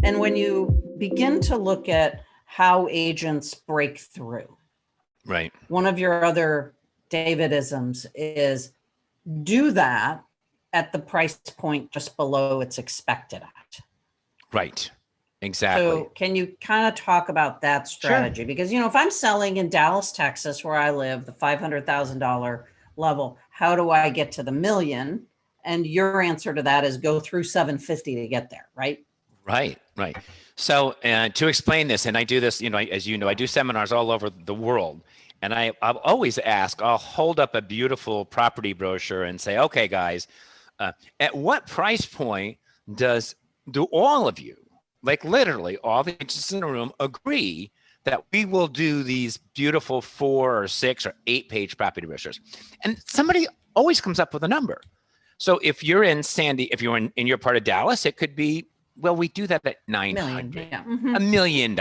And when you begin to look at how agents break through, right, one of your other Davidisms is do that at the price point just below it's expected at. right. Exactly. So can you kind of talk about that strategy? Sure. Because, if I'm selling in Dallas, Texas, where I live, the $500,000 level, how do I get to the million? And your answer to that is go through 750 to get there, right? Right, right. So to explain this, and I do this, as you know, I do seminars all over the world. And I'll always ask, I'll hold up a beautiful property brochure and say, okay, guys, at what price point do all of you, like literally all the agents in the room, agree that we will do these beautiful 4 or 6 or 8 page property brochures? And somebody always comes up with a number. So if you're in if you're in your part of Dallas, it could be, well, we do that at 900, yeah. $1 million.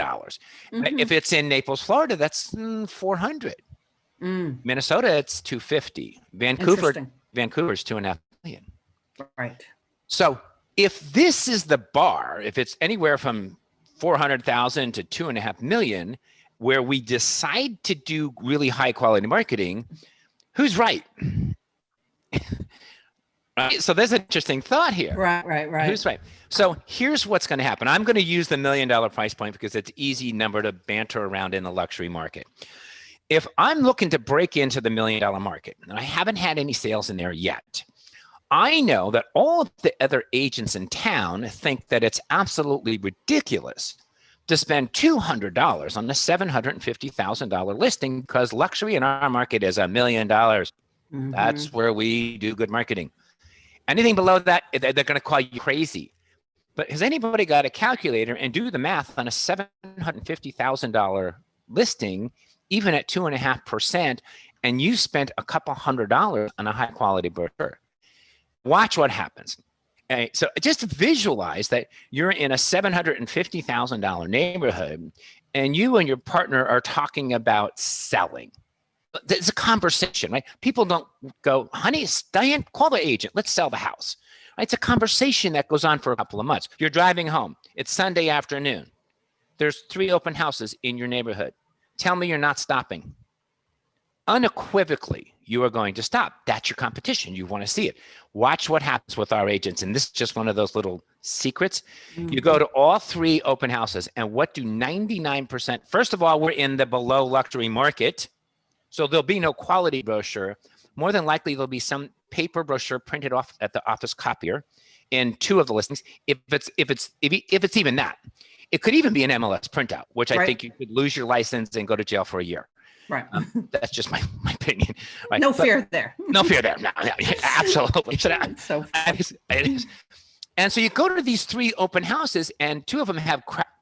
If it's in Naples, Florida, that's 400. Minnesota, it's 250. Vancouver's $2.5 million. Right. So if this is the bar, if it's anywhere from 400,000 to 2.5 million, where we decide to do really high quality marketing, who's right? Right. So there's an interesting thought here. Right. Who's right? So here's what's going to happen. I'm going to use the $1 million price point because it's an easy number to banter around in the luxury market. If I'm looking to break into the $1 million market, and I haven't had any sales in there yet, I know that all of the other agents in town think that it's absolutely ridiculous to spend $200 on the $750,000 listing because luxury in our market is $1 million. That's where we do good marketing. Anything below that, they're going to call you crazy. But has anybody got a calculator and do the math on a $750,000 listing, even at 2.5%, and you spent a couple $100 on a high quality brochure? Watch what happens. So just visualize that you're in a $750,000 neighborhood and you and your partner are talking about selling. It's a conversation, right? People don't go, honey, Diane, call the agent. Let's sell the house. Right? It's a conversation that goes on for a couple of months. You're driving home. It's Sunday afternoon. There's 3 open houses in your neighborhood. Tell me you're not stopping. Unequivocally, you are going to stop. That's your competition. You want to see it. Watch what happens with our agents. And this is just one of those little secrets. You go to all 3 open houses, and what do 99%? First of all, we're in the below luxury market. So there'll be no quality brochure. More than likely, there'll be some paper brochure printed off at the office copier in 2 of the listings. If it's even that, it could even be an MLS printout, which I think you could lose your license and go to jail for a year. Right. That's just my opinion. Right? No fear there. No fear there. No, absolutely. So it is. And so you go to these 3 open houses, and 2 of them have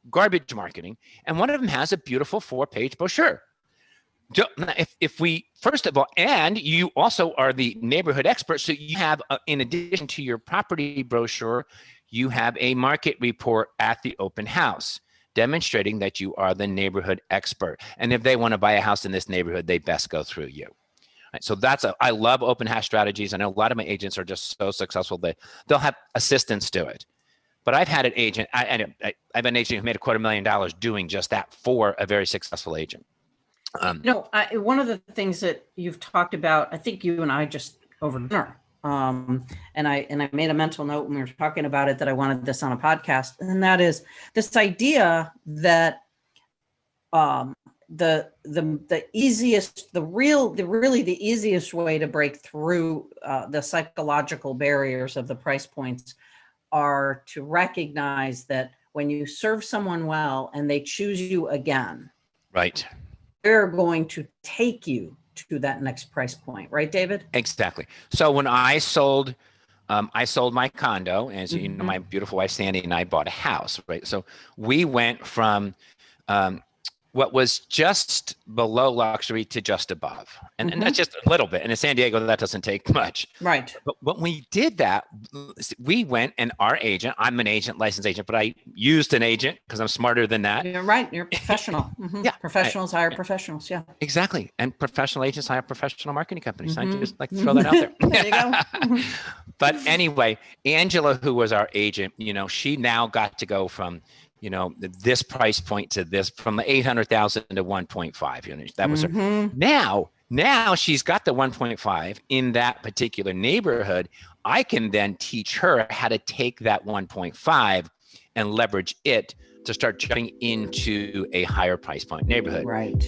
garbage marketing, and 1 of them has a beautiful 4-page brochure. If we, first of all, and you also are the neighborhood expert, so you have, in addition to your property brochure, you have a market report at the open house demonstrating that you are the neighborhood expert. And if they want to buy a house in this neighborhood, they best go through you. Right? So I love open house strategies. I know a lot of my agents are just so successful that they'll have assistants do it. But I've had an agent, I have an agent who made $250,000 doing just that for a very successful agent. One of the things that you've talked about, I think you and I just over dinner, and I made a mental note when we were talking about it that I wanted this on a podcast, and that is this idea that the easiest way to break through the psychological barriers of the price points are to recognize that when you serve someone well and they choose you again, right, they're going to take you to that next price point, right, David? Exactly. So when I sold my condo, as you know, my beautiful wife Sandy and I bought a house, right? So we went from what was just below luxury to just above, and that's just a little bit. And in San Diego, that doesn't take much, right? But when we did that, we went, and our agent, I'm an agent, licensed agent, but I used an agent because I'm smarter than that. You're right. You're a professional. Yeah, professionals hire professionals. Yeah, exactly. And professional agents hire professional marketing companies. I just like to throw that out there. There you go. But anyway, Angela, who was our agent, she now got to go from this price point to this, from the 800,000 to 1.5. That was her. Mhm. Now she's got the 1.5 in that particular neighborhood. I can then teach her how to take that 1.5 and leverage it to start jumping into a higher price point neighborhood. Right.